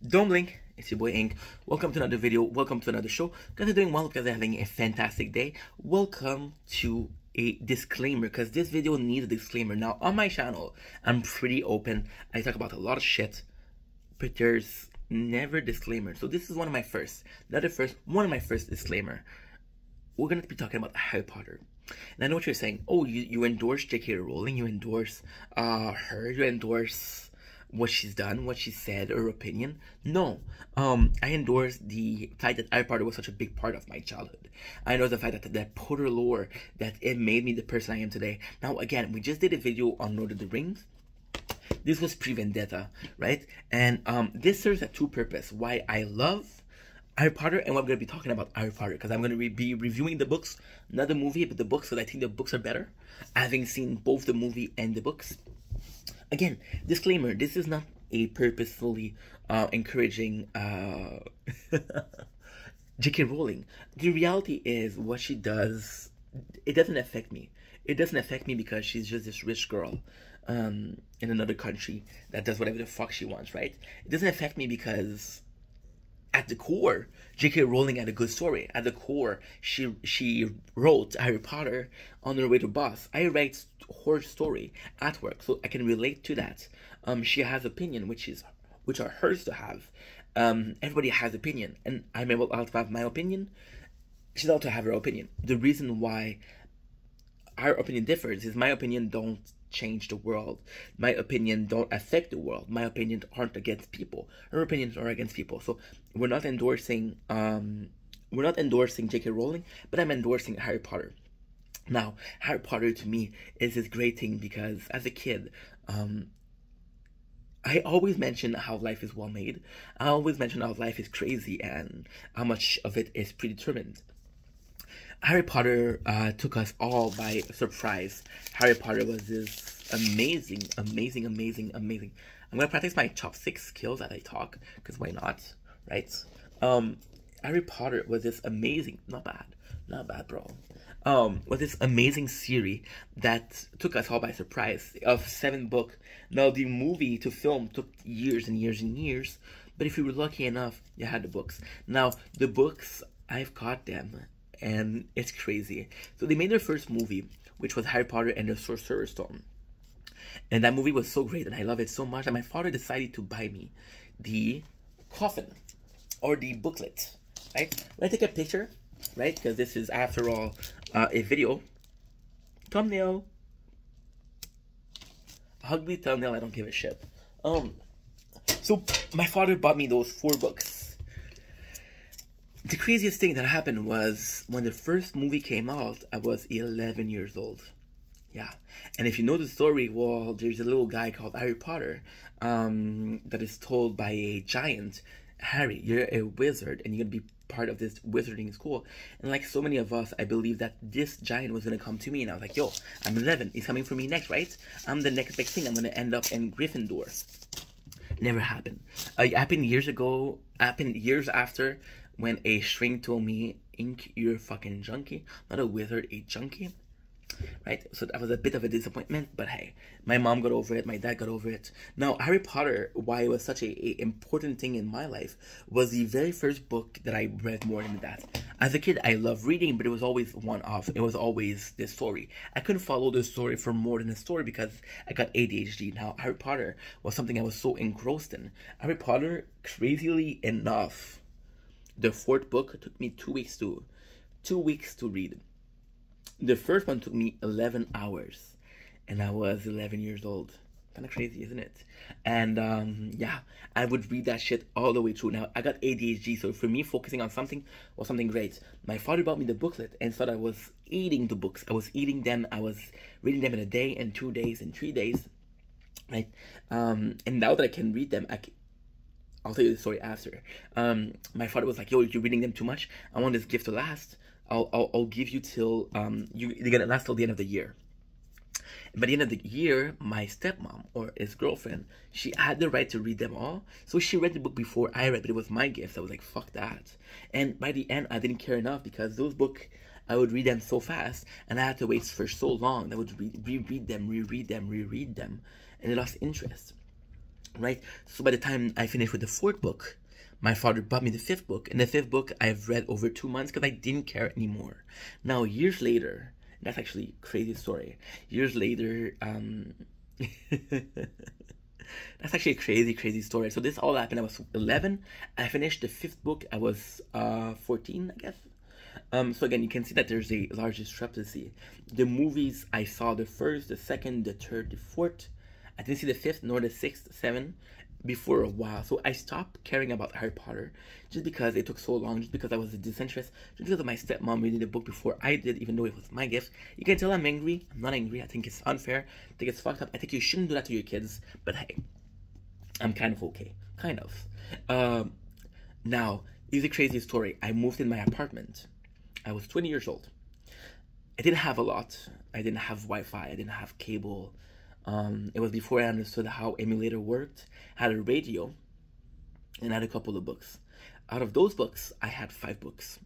Don't blink, it's your boy Ink. Welcome to another video, welcome to another show. Guys are doing well because they're having a fantastic day. Welcome to a disclaimer, because this video needs a disclaimer. Now, on my channel, I'm pretty open. I talk about a lot of shit, but there's never disclaimer. So this is one of my first disclaimer. We're going to be talking about Harry Potter. And I know what you're saying. Oh, you endorse J.K. Rowling, you endorse her, you endorse what she's done, what she said, her opinion. No, I endorse the fact that Harry Potter was such a big part of my childhood. I endorse the fact that Potter lore, that it made me the person I am today. Now, again, we just did a video on Lord of the Rings. This was pre-Vendetta, right? And this serves a two purpose. Why I love Harry Potter and what I'm going to be talking about Harry Potter, because I'm going to be reviewing the books, not the movie, but the books, because I think the books are better, having seen both the movie and the books. Again, disclaimer, this is not a purposefully encouraging J.K. Rowling. The reality is, what she does, it doesn't affect me. It doesn't affect me because she's just this rich girl in another country that does whatever the fuck she wants, right? It doesn't affect me because at the core, J.K. Rowling had a good story. At the core, she wrote Harry Potter on her way to boss. I write her story at work, so I can relate to that. She has opinion, which are hers to have. Everybody has opinion, and I'm able to have my opinion. She's allowed to have her opinion. The reason why our opinion differs is my opinion don't change the world. My opinion don't affect the world. My opinions aren't against people. Her opinions are against people. So we're not endorsing J.K. Rowling, but I'm endorsing Harry Potter. Now, Harry Potter to me is this great thing because as a kid, I always mention how life is well made. I always mention how life is crazy and how much of it is predetermined. Harry Potter took us all by surprise. Harry Potter was this amazing. I'm gonna practice my chopstick skills as I talk, because why not, right? Harry Potter was this amazing, not bad, bro. Was this amazing series that took us all by surprise, of 7 books. Now, the movie to film took years and years and years, but if you were lucky enough, you had the books. Now, the books, I've got them, and it's crazy. So they made their first movie, which was Harry Potter and the Sorcerer's Stone. And that movie was so great, and I love it so much, that my father decided to buy me the coffin, or the booklet, right? When I take a picture, right, because this is, after all, a video, thumbnail, ugly thumbnail, I don't give a shit. So my father bought me those 4 books. The craziest thing that happened was when the first movie came out, I was 11 years old. Yeah. And if you know the story, well, there's a little guy called Harry Potter that is told by a giant, Harry, you're a wizard and you're going to be part of this wizarding school. And like so many of us, I believe that this giant was going to come to me. And I was like, yo, I'm 11. He's coming for me next, right? I'm the next big thing. I'm going to end up in Gryffindor. Never happened. It happened years ago. Happened years after, when a shrink told me, Ink, you're a fucking junkie. Not a wizard, a junkie. Right? So that was a bit of a disappointment, but hey, my mom got over it, my dad got over it. Now, Harry Potter, why it was such a important thing in my life, was the very first book that I read more than that. As a kid, I loved reading, but it was always one-off. It was always this story. I couldn't follow the story for more than a story because I got ADHD. Now, Harry Potter was something I was so engrossed in. Harry Potter, crazily enough, the 4th book took me 2 weeks to read. The first one took me 11 hours, and I was 11 years old. Kind of crazy, isn't it? And yeah, I would read that shit all the way through. Now, I got ADHD, so for me, focusing on something was something great. My father bought me the booklet and thought I was eating the books. I was eating them. I was reading them in a day, and 2 days, and 3 days, right? And now that I can read them, I'll tell you the story after. My father was like, yo, you're reading them too much. I want this gift to last. I'll give you till, you're gonna last till the end of the year. And by the end of the year, my stepmom, or his girlfriend, she had the right to read them all. So she read the book before I read, but it was my gift. I was like, fuck that. And by the end, I didn't care enough, because those books, I would read them so fast, and I had to wait for so long. I would reread them, and I lost interest. right? So by the time I finished with the fourth book, my father bought me the fifth book, and the fifth book I've read over 2 months because I didn't care anymore. Now, years later, that's actually a crazy story. Years later, that's actually a crazy, crazy story. So this all happened. I was 11. I finished the fifth book. I was 14, I guess. So again, you can see that there's a large discrepancy. The movies I saw, the first, the second, the third, the fourth. I didn't see the fifth nor the sixth, seven before a while. So I stopped caring about Harry Potter just because it took so long, just because I was a disinterest, just because of my stepmom reading the book before I did, even though it was my gift. You can tell I'm angry. I'm not angry. I think it's unfair. I think it's fucked up. I think you shouldn't do that to your kids. But hey, I'm kind of okay. Kind of. Now, here's a crazy story. I moved in my apartment. I was 20 years old. I didn't have a lot. I didn't have Wi-Fi. I didn't have cable. It was before I understood how emulator worked. I had a radio, and I had a couple of books. Out of those books, I had 5 books.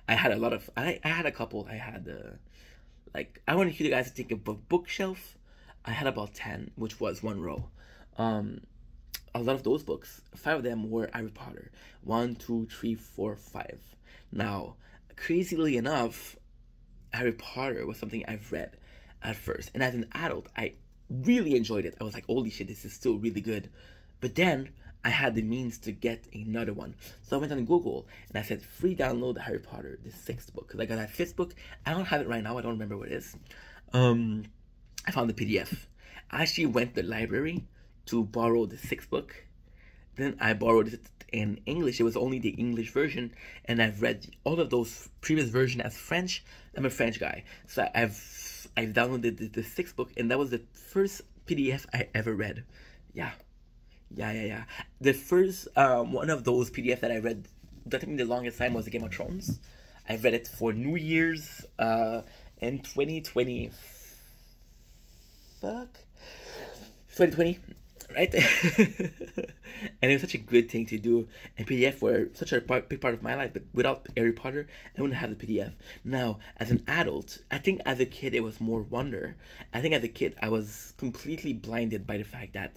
I had a lot of. I had a couple. I had I want you guys to think of a bookshelf. I had about 10, which was one row. A lot of those books, 5 of them were Harry Potter. 1, 2, 3, 4, 5. Now, crazily enough, Harry Potter was something I've read at first, and as an adult, I really enjoyed it. I was like, holy shit, this is still really good. But then I had the means to get another one, so I went on Google and I said, free download Harry Potter, the 6th book, because I got that 5th book. I don't have it right now. I don't remember what it is. I found the PDF. I actually went to the library to borrow the 6th book. Then I borrowed it in English. It was only the English version, and I've read all of those previous versions as French. I'm a French guy, so I've downloaded the 6th book, and that was the first PDF I ever read. Yeah. The first one of those PDF that I read that took me the longest time was the Game of Thrones. I read it for New Year's in 2020. 2020, right? And it was such a good thing to do. And PDF were such a big part of my life, but without Harry Potter, I wouldn't have the PDF. Now, as an adult, I think as a kid it was more wonder. I think as a kid I was completely blinded by the fact that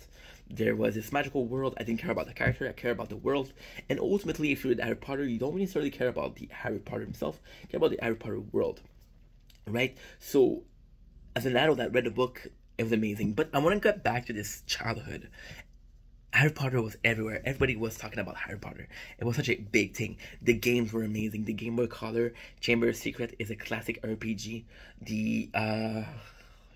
there was this magical world. I didn't care about the character, I care about the world. And ultimately, if you read Harry Potter, you don't necessarily care about the Harry Potter himself, you care about the Harry Potter world, right? So, as an adult that read the book, it was amazing. But I want to get back to this childhood. Harry Potter was everywhere. Everybody was talking about Harry Potter. It was such a big thing. The games were amazing. The Game Boy Color, Chamber of Secret is a classic RPG. The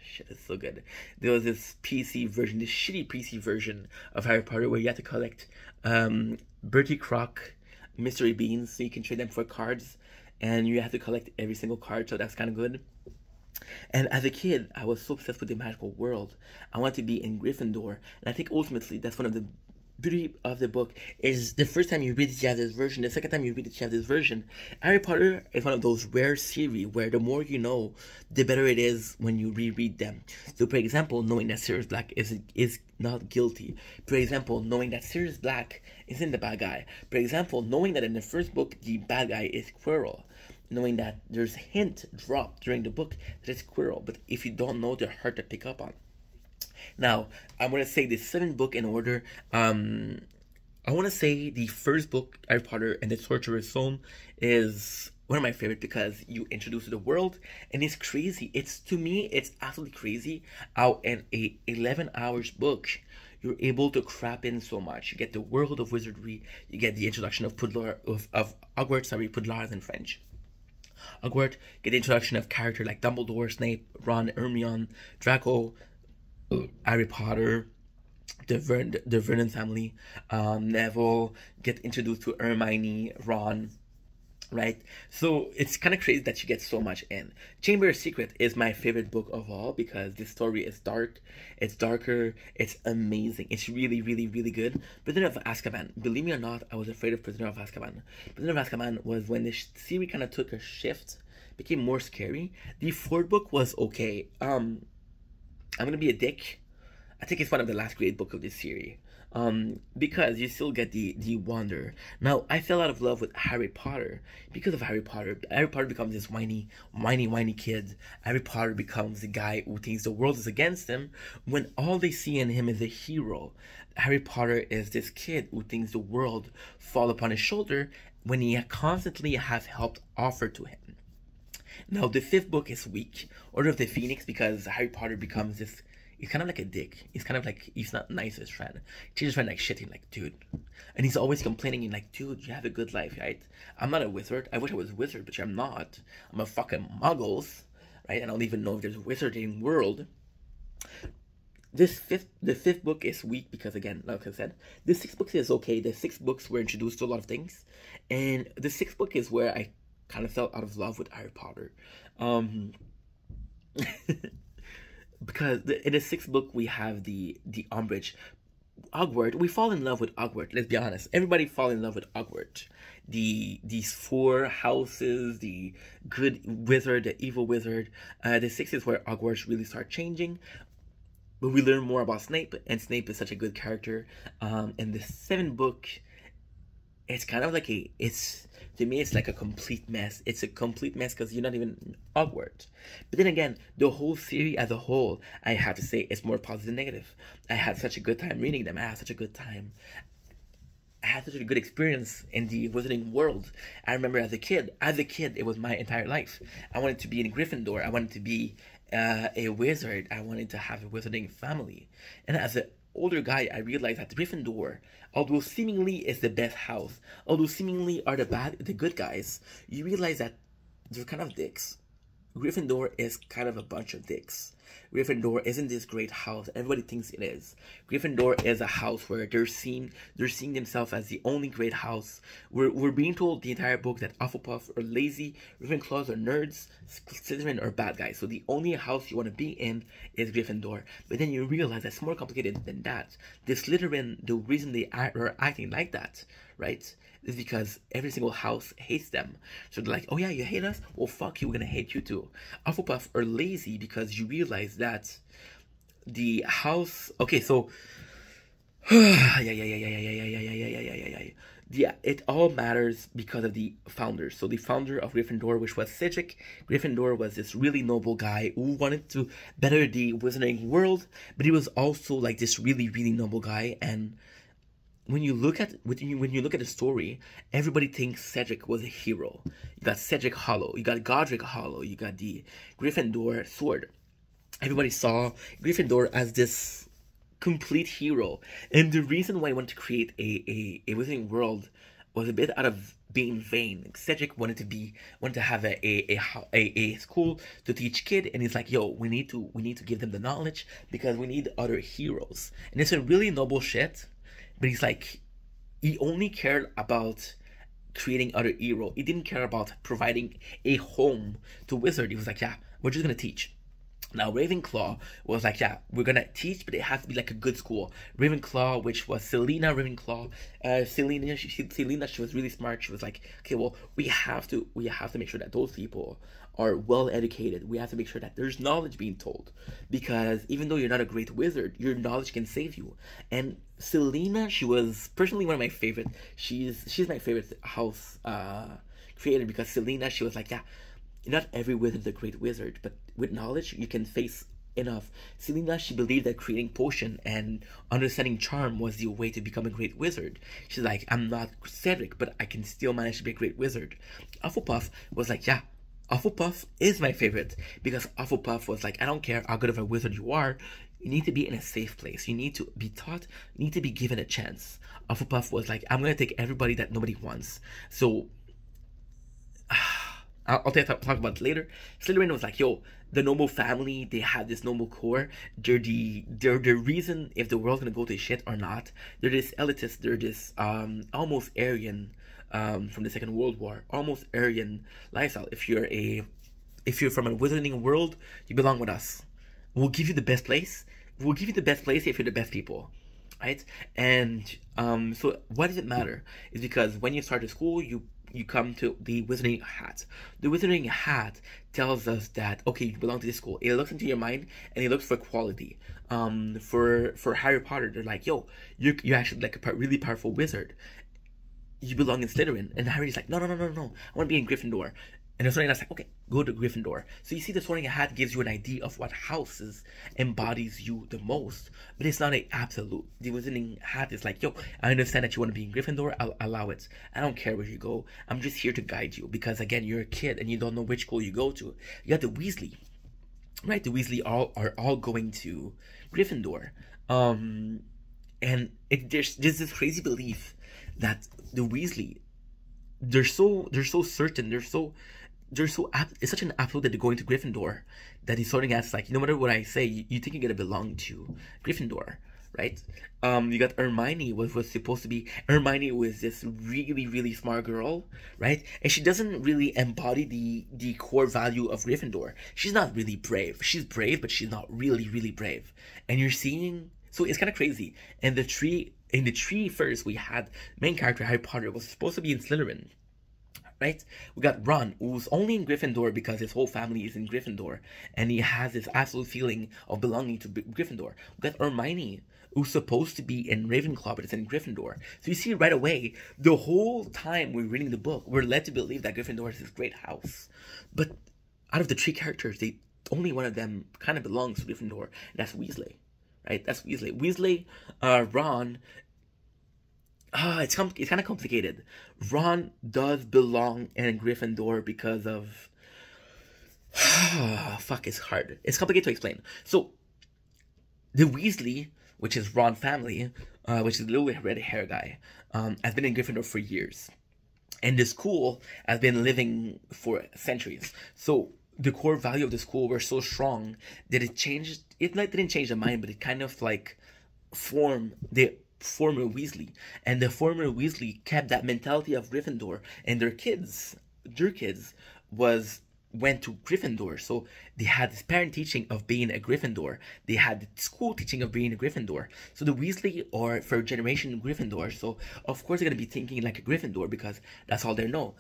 shit, it's so good. There was this PC version, this shitty PC version of Harry Potter where you had to collect Bertie Croc mystery beans so you can trade them for cards, and you have to collect every single card, so that's kind of good. And as a kid, I was so obsessed with the magical world. I wanted to be in Gryffindor. And I think ultimately that's one of the beauty of the book is the first time you read it, you have this version. The second time you read it, you have this version. Harry Potter is one of those rare series where the more you know, the better it is when you reread them. So, for example, knowing that Sirius Black is not guilty. For example, knowing that Sirius Black isn't the bad guy. For example, knowing that in the first book, the bad guy is Quirrell. Knowing that there's a hint dropped during the book that it's Quirrell, but if you don't know, they're hard to pick up on. Now, I'm going to say the 7th book in order. I want to say the first book, Harry Potter and the Sorcerer's Stone, is one of my favorite because you introduce to the world, and it's crazy. To me, it's absolutely crazy how in a 11 hours book, you're able to crap in so much. You get the world of wizardry, you get the introduction of Hogwarts, Poudlard in French. Hogwarts, get the introduction of characters like Dumbledore, Snape, Ron, Hermione, Draco, Harry Potter, the Vernon family, Neville, get introduced to Hermione, Ron, right? So it's kind of crazy that you get so much in. Chamber of Secret is my favorite book of all because this story is dark, it's darker, it's amazing, it's really, really, really good. Prisoner of Azkaban, believe me or not, I was afraid of Prisoner of Azkaban. Prisoner of Azkaban was when the series kind of took a shift, became more scary. The 4th book was okay. I'm gonna be a dick. I think it's one of the last great book of this series. Because you still get the wonder. Now, I fell out of love with Harry Potter because of Harry Potter. Harry Potter becomes this whiny kid. Harry Potter becomes the guy who thinks the world is against him when all they see in him is a hero. Harry Potter is this kid who thinks the world fall upon his shoulder when he constantly has help offered to him. Now, the fifth book is weak, Order of the Phoenix, because Harry Potter becomes this. He's kind of like a dick. He's kind of like, he's not nice to his friend. He treats his friend like shit. He's like, dude. And he's always complaining. He's like, dude, you have a good life, right? I'm not a wizard. I wish I was a wizard, but I'm not. I'm a fucking muggles, right? I don't even know if there's a wizarding world. The fifth book is weak because, again, like I said, the sixth book is okay. The six books were introduced to a lot of things. And the sixth book is where I kind of fell out of love with Harry Potter. Because in the sixth book we have the Umbridge. Hogwarts, we fall in love with Hogwarts, let's be honest. Everybody fall in love with Hogwarts. These four houses, the good wizard, the evil wizard. The sixth is where Hogwarts really start changing. But we learn more about Snape, and Snape is such a good character. And the seventh book, it's kind of like to me, it's like a complete mess. It's a complete mess because you're not even Hogwarts. But then again, the whole series as a whole, I have to say, it's more positive than negative. I had such a good time reading them. I had such a good time. I had such a good experience in the wizarding world. I remember as a kid, it was my entire life. I wanted to be in Gryffindor. I wanted to be a wizard. I wanted to have a wizarding family. And as an older guy, I realized that Gryffindor, although seemingly is the best house, although seemingly are the good guys, you realize that they're kind of dicks. Gryffindor is kind of a bunch of dicks. Gryffindor isn't this great house everybody thinks it is. Gryffindor is a house where they're seeing themselves as the only great house. We're being told the entire book that Hufflepuff are lazy, Ravenclaws are nerds, Slytherin are bad guys. So the only house you want to be in is Gryffindor. But then you realize that's more complicated than that. The Slytherin, the reason they are acting like that, right, is because every single house hates them. So they're like, oh yeah, you hate us? Well, fuck you, we're gonna hate you too. Hufflepuff are lazy because you realize that the house... Okay, so... Yeah. It all matters because of the founders. So the founder of Gryffindor, which was Cedric. Gryffindor was this really noble guy who wanted to better the wizarding world, but he was also like this really, really noble guy. And when you look at the story, everybody thinks Cedric was a hero. You got Cedric Hollow, you got Godric Hollow, you got the Gryffindor sword. Everybody saw Gryffindor as this complete hero, and the reason why I wanted to create a wizarding world was a bit out of being vain. Cedric wanted to have a school to teach kid, and he's like, yo, we need to give them the knowledge because we need other heroes, and it's a really noble shit. But he's like, he only cared about creating other hero. He didn't care about providing a home to wizard. He was like, yeah, we're just gonna teach. Now, Ravenclaw was like, yeah, we're gonna teach, but it has to be like a good school. Ravenclaw, which was Selena Ravenclaw, Selena, she was really smart. She was like, okay, well, we have to make sure that those people are well educated. We have to make sure that there's knowledge being told, because even though you're not a great wizard, your knowledge can save you. And Selena, she was personally one of my favorite. She's my favorite house creator, because Selena, she was like, yeah, not every wizard is a great wizard, but with knowledge you can face enough. Selena, she believed that creating potion and understanding charm was the way to become a great wizard. She's like, I'm not Cedric, but I can still manage to be a great wizard. Hufflepuff was like, yeah, Hufflepuff is my favorite, because Hufflepuff was like, I don't care how good of a wizard you are, you need to be in a safe place. You need to be taught, you need to be given a chance. Hufflepuff was like, I'm gonna take everybody that nobody wants. So I'll talk about it later. Slytherin was like, yo, the noble family, they have this noble core. They're the reason if the world's gonna go to shit or not. They're this elitist, they're this almost Aryan from the Second World War, almost Aryan lifestyle. If you're from a wizarding world, you belong with us. We'll give you the best place. We'll give you the best place if you're the best people. Right? And so why does it matter? Is because when you start a school, you you come to the Wizarding Hat. The Wizarding Hat tells us that, okay, you belong to this school. It looks into your mind and it looks for quality. For Harry Potter, they're like, yo, you're actually like a really powerful wizard. You belong in Slytherin. And Harry's like, no, I want to be in Gryffindor. And the Sorting Hat's like, okay, go to Gryffindor. So you see, the Sorting Hat gives you an idea of what houses embodies you the most, but it's not an absolute. The Wizarding Hat is like, yo, I understand that you want to be in Gryffindor, I'll allow it. I don't care where you go. I'm just here to guide you, because again, you're a kid and you don't know which school you go to. You got the Weasley, right? The Weasley are all going to Gryffindor. And there's this crazy belief that the Weasley, they're so certain, it's such an absolute that they're going to Gryffindor that the Sorting Hat's like, no matter what I say, you think you're gonna belong to Gryffindor, right? You got Hermione was supposed to be, Hermione was this really smart girl, right? And she doesn't really embody the core value of Gryffindor. She's not really brave. She's brave, but she's not really brave. And you're seeing, so it's kind of crazy. And in the tree first, we had main character Harry Potter was supposed to be in Slytherin. Right? We got Ron, who's only in Gryffindor because his whole family is in Gryffindor, and he has this absolute feeling of belonging to Gryffindor. We got Hermione, who's supposed to be in Ravenclaw, but it's in Gryffindor. So you see right away, the whole time we're reading the book, we're led to believe that Gryffindor is this great house. But out of the three characters, only one of them kind of belongs to Gryffindor, and that's Weasley. Right? That's Weasley. Weasley, Ron. It's kind of complicated. Ron does belong in Gryffindor because of... fuck, it's hard. It's complicated to explain. So, the Weasley, which is Ron's family, which is the little red hair guy, has been in Gryffindor for years. And the school has been living for centuries. So, the core value of the school were so strong that it changed... It didn't change the mind, but it kind of like formed the former Weasley, and the former Weasley kept that mentality of Gryffindor, and their kids went to Gryffindor, so they had this parent teaching of being a Gryffindor, they had the school teaching of being a Gryffindor. So the Weasley are for generation Gryffindor, so of course they're gonna be thinking like a Gryffindor because that's all they know.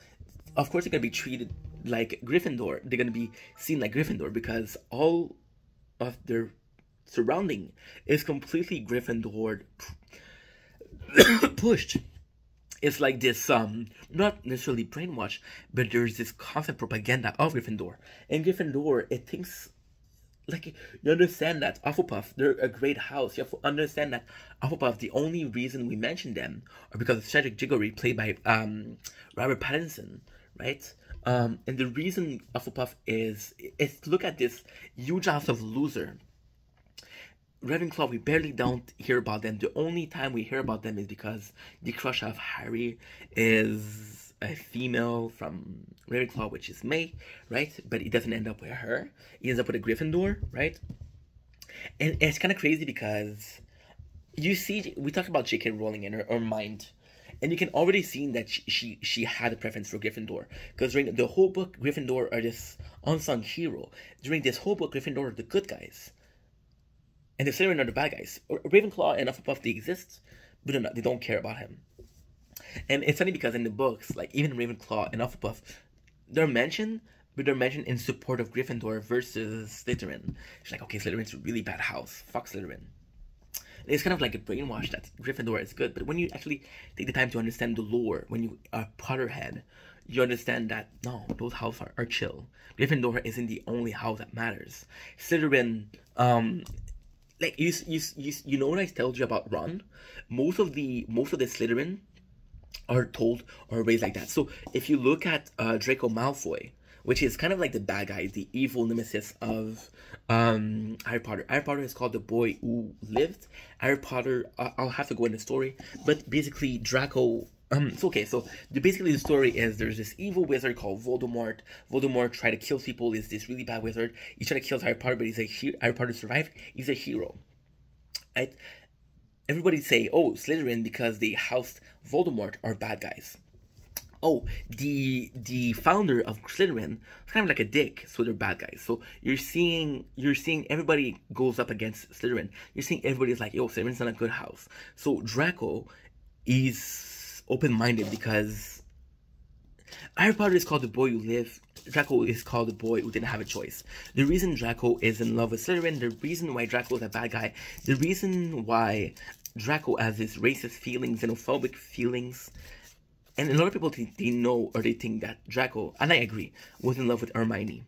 Of course they're gonna be treated like Gryffindor, they're gonna be seen like Gryffindor because all of their surrounding is completely Gryffindor pushed. It's like this, not necessarily brainwash, but there's this constant propaganda of Gryffindor. And Gryffindor, it thinks, like, you understand that Hufflepuff, they're a great house. You have to understand that Hufflepuff, the only reason we mention them are because of Cedric Diggory, played by Robert Pattinson, right? And the reason Hufflepuff is look at this huge house of loser. Ravenclaw, we barely don't hear about them. The only time we hear about them is because the crush of Harry is a female from Ravenclaw, which is May, right? But it doesn't end up with her. He ends up with a Gryffindor, right? And it's kind of crazy because you see, we talked about J.K. Rowling and her mind, and you can already see that she had a preference for Gryffindor. Because during the whole book, Gryffindor are this unsung hero. During this whole book, Gryffindor are the good guys. And the Slytherin are the bad guys. Ravenclaw and Hufflepuff, they exist, but they don't care about him. And it's funny because in the books, like even Ravenclaw and Hufflepuff, they're mentioned, but they're mentioned in support of Gryffindor versus Slytherin. It's like, okay, Slytherin's a really bad house. Fuck Slytherin. And it's kind of like a brainwash that Gryffindor is good, but when you actually take the time to understand the lore, when you are Potterhead, you understand that, no, those houses are chill. Gryffindor isn't the only house that matters. Slytherin, like you know what I told you about Ron? Most of the Slytherin are raised like that. So if you look at Draco Malfoy, which is kind of like the bad guy, the evil nemesis of Harry Potter. Harry Potter is called The Boy Who Lived. Harry Potter, I'll have to go into the story, but basically Draco. It's okay. So basically the story is there's this evil wizard called Voldemort. Voldemort tried to kill people. Is this really bad wizard? He tried to kill Harry Potter, but Harry Potter survived. He's a hero. Right? Everybody say, oh, Slytherin because they housed Voldemort are bad guys. Oh, the founder of Slytherin is kind of like a dick, so they're bad guys. So you're seeing everybody goes up against Slytherin. You're seeing everybody's like, yo, Slytherin's not a good house. So Draco is open-minded because Harry Potter is called the boy who lived. Draco is called the boy who didn't have a choice. The reason Draco is in love with Slytherin, the reason why Draco is a bad guy, the reason why Draco has his racist feelings, xenophobic feelings, and a lot of people think they know or they think that Draco, and I agree, was in love with Hermione.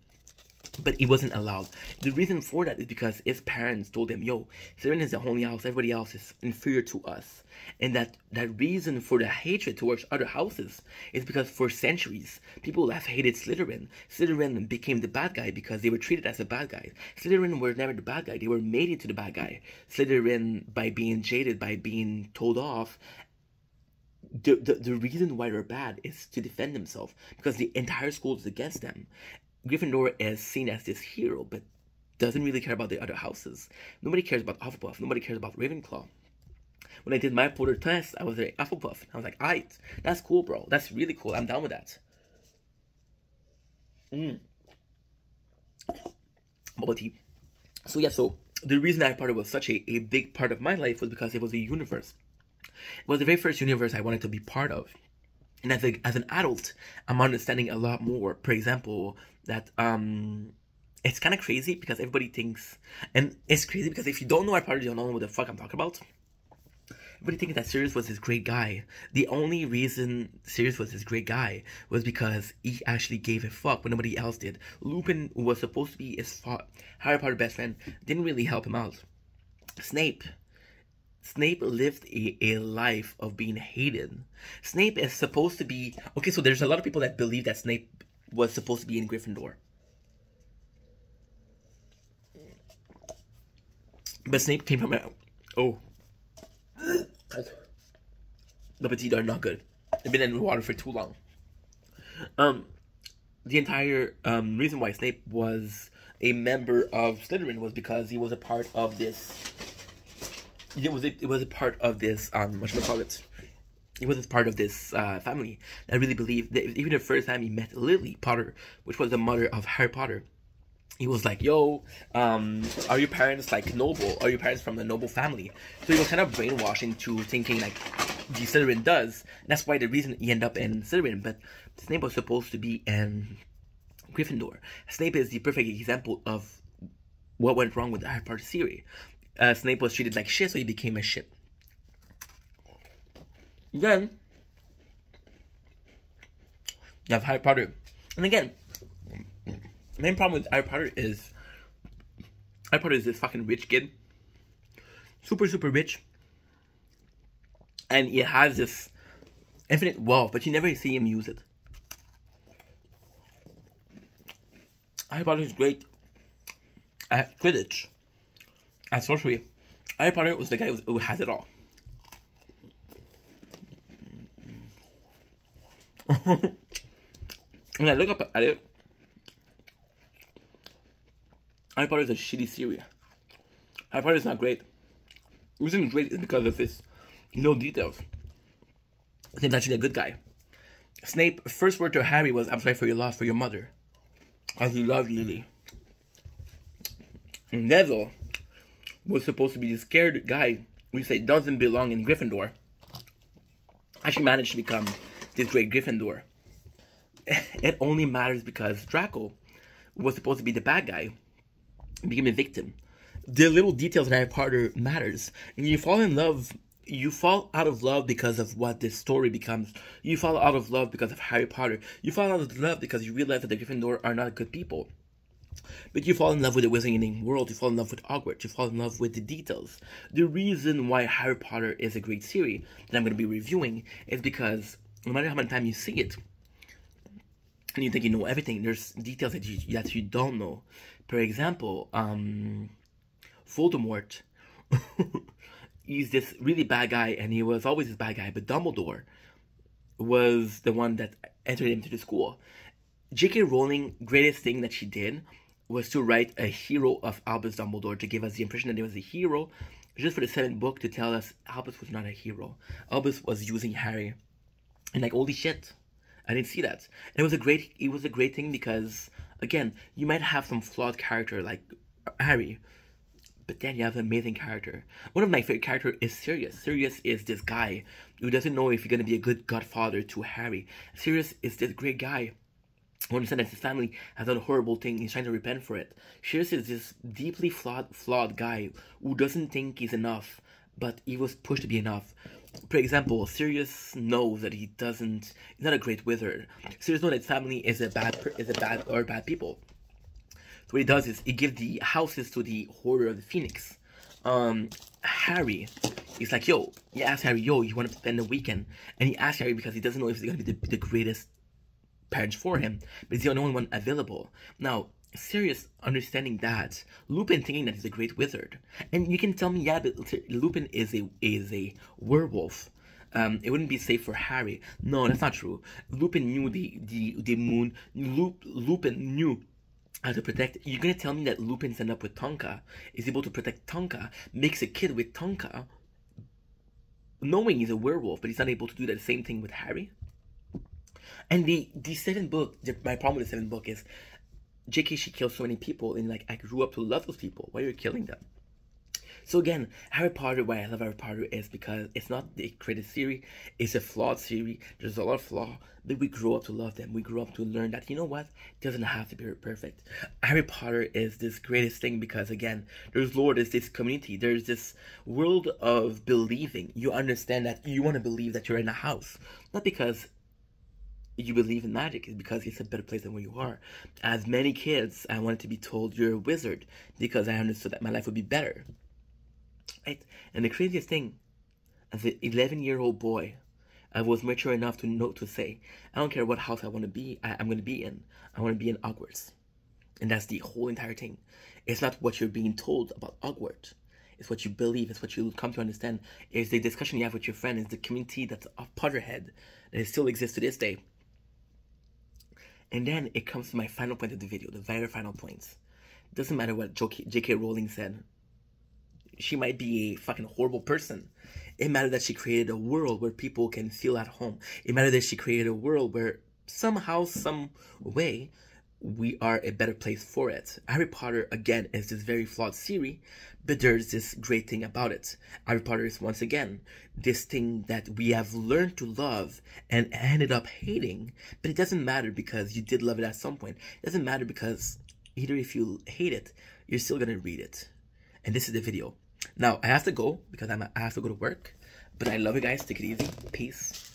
But he wasn't allowed. The reason for that is because his parents told him, yo, Slytherin is the only house, everybody else is inferior to us. And that reason for the hatred towards other houses is because for centuries, people have hated Slytherin. Slytherin became the bad guy because they were treated as a bad guy. Slytherin were never the bad guy, they were made into the bad guy. Slytherin, by being jaded, by being told off, the reason why they're bad is to defend themselves because the entire school is against them. Gryffindor is seen as this hero, but doesn't really care about the other houses. Nobody cares about Hufflepuff. Nobody cares about Ravenclaw. When I did my Potter test, I was a Hufflepuff. I was like, alright, that's cool, bro. That's really cool. I'm down with that. Bubble tea. So yeah, so the reason Harry Potter was such a big part of my life was because it was a universe. It was the very first universe I wanted to be part of. And as an adult, I'm understanding a lot more. For example, that it's kind of crazy because everybody thinks, and it's crazy because if you don't know Harry Potter, you don't know what the fuck I'm talking about. Everybody thinks that Sirius was this great guy. The only reason Sirius was this great guy was because he actually gave a fuck when nobody else did. Lupin, who was supposed to be his Harry Potter best friend, didn't really help him out. Snape lived a life of being hated. Snape is supposed to be... Okay, so there's a lot of people that believe that Snape was supposed to be in Gryffindor. But Snape came from a... Oh. The petite are not good. They've been in the water for too long. The entire reason why Snape was a member of Slytherin was because he was a part of this... It was a part of this, whatchamacallit? It was a part of this family. I really believe that even the first time he met Lily Potter, which was the mother of Harry Potter, he was like, yo, are your parents like noble? Are your parents from a noble family? So he was kind of brainwashing to thinking like the Slytherin does. And that's why the reason he ended up in Slytherin. But Snape was supposed to be in Gryffindor. Snape is the perfect example of what went wrong with the Harry Potter series. Snape was treated like shit, so he became a shit. Then, you have Harry Potter. And again, the main problem with Harry Potter is this fucking rich kid. Super, super rich. And he has this infinite wealth, but you never see him use it. Harry Potter is great at Quidditch. At sorcery. Harry Potter was the guy who has it all. When I look up at it, Harry Potter is a shitty series. Harry Potter is not great. The reason it's great is because of his no details. Snape's actually a good guy. Snape, first word to Harry was, I'm sorry for your loss for your mother. As he loved Lily. Neville was supposed to be the scared guy we say doesn't belong in Gryffindor. Actually managed to become this great Gryffindor. It only matters because Draco was supposed to be the bad guy, became a victim. The little details in Harry Potter matters. And you fall in love, you fall out of love because of what this story becomes. You fall out of love because of Harry Potter. You fall out of love because you realize that the Gryffindor are not good people. But you fall in love with the Wizarding world, you fall in love with Hogwarts, you fall in love with the details. The reason why Harry Potter is a great series that I'm going to be reviewing is because no matter how many times you see it, and you think you know everything, there's details that you don't know. For example, Voldemort, he's this really bad guy, and he was always this bad guy, but Dumbledore was the one that entered him to the school. J.K. Rowling, greatest thing that she did was to write a hero of Albus Dumbledore to give us the impression that he was a hero, just for the 7th book to tell us Albus was not a hero. Albus was using Harry, and like, holy shit, I didn't see that. And it was a great thing because, again, you might have some flawed character like Harry, But then you have an amazing character. One of my favorite characters is Sirius. Sirius is this guy who doesn't know if he's gonna be a good godfather to Harry. Sirius is this great guy who understands that his family has done a horrible thing. He's trying to repent for it. Sirius is this deeply flawed guy who doesn't think he's enough, but he was pushed to be enough. For example, Sirius knows that he's not a great wizard. Sirius knows that his family is bad people. So what he does is he gives the houses to the Order of the Phoenix. Harry, he's like, yo, he asks Harry, yo, you want to spend the weekend? And he asks Harry because he doesn't know if he's going to be the greatest parents for him, but he's the only one available. Now, Sirius understanding that, Lupin thinking that he's a great wizard, and you can tell me, yeah, but Lupin is a werewolf. It wouldn't be safe for Harry. No, that's not true. Lupin knew the moon. Lupin knew how to protect. You're gonna tell me that Lupin's end up with Tonka, is able to protect Tonka, makes a kid with Tonka, knowing he's a werewolf, but he's not able to do that same thing with Harry? And the seventh book, my problem with the seventh book is, JK, she kills so many people, and like, I grew up to love those people. Why are you killing them? So again, Harry Potter, why I love Harry Potter is because it's not the greatest series, it's a flawed series, there's a lot of flaw, but we grow up to love them. We grow up to learn that, you know what, it doesn't have to be perfect. Harry Potter is this greatest thing because, again, there's lore, there's this community, there's this world of believing. You understand that you want to believe that you're in a house, not because you believe in magic, is because it's a better place than where you are. As many kids, I wanted to be told you're a wizard because I understood that my life would be better. Right? And the craziest thing, as an 11-year-old boy, I was mature enough to know to say, I don't care what house I want to be, I'm going to be in. I want to be in Hogwarts. And that's the whole entire thing. It's not what you're being told about Hogwarts. It's what you believe. It's what you come to understand. It's the discussion you have with your friend. It's the community that's a Potterhead. And it still exists to this day. And then it comes to my final point of the video, the very final points. It doesn't matter what J.K. Rowling said. She might be a fucking horrible person. It mattered that she created a world where people can feel at home. It mattered that she created a world where somehow, some way, we are a better place for it. Harry Potter, again, is this very flawed series, but there's this great thing about it. Harry Potter is, once again, this thing that we have learned to love and ended up hating, but it doesn't matter because you did love it at some point. It doesn't matter because either if you hate it, you're still gonna read it. And this is the video. Now, I have to go because I have to go to work, but I love you guys. Take it easy. Peace.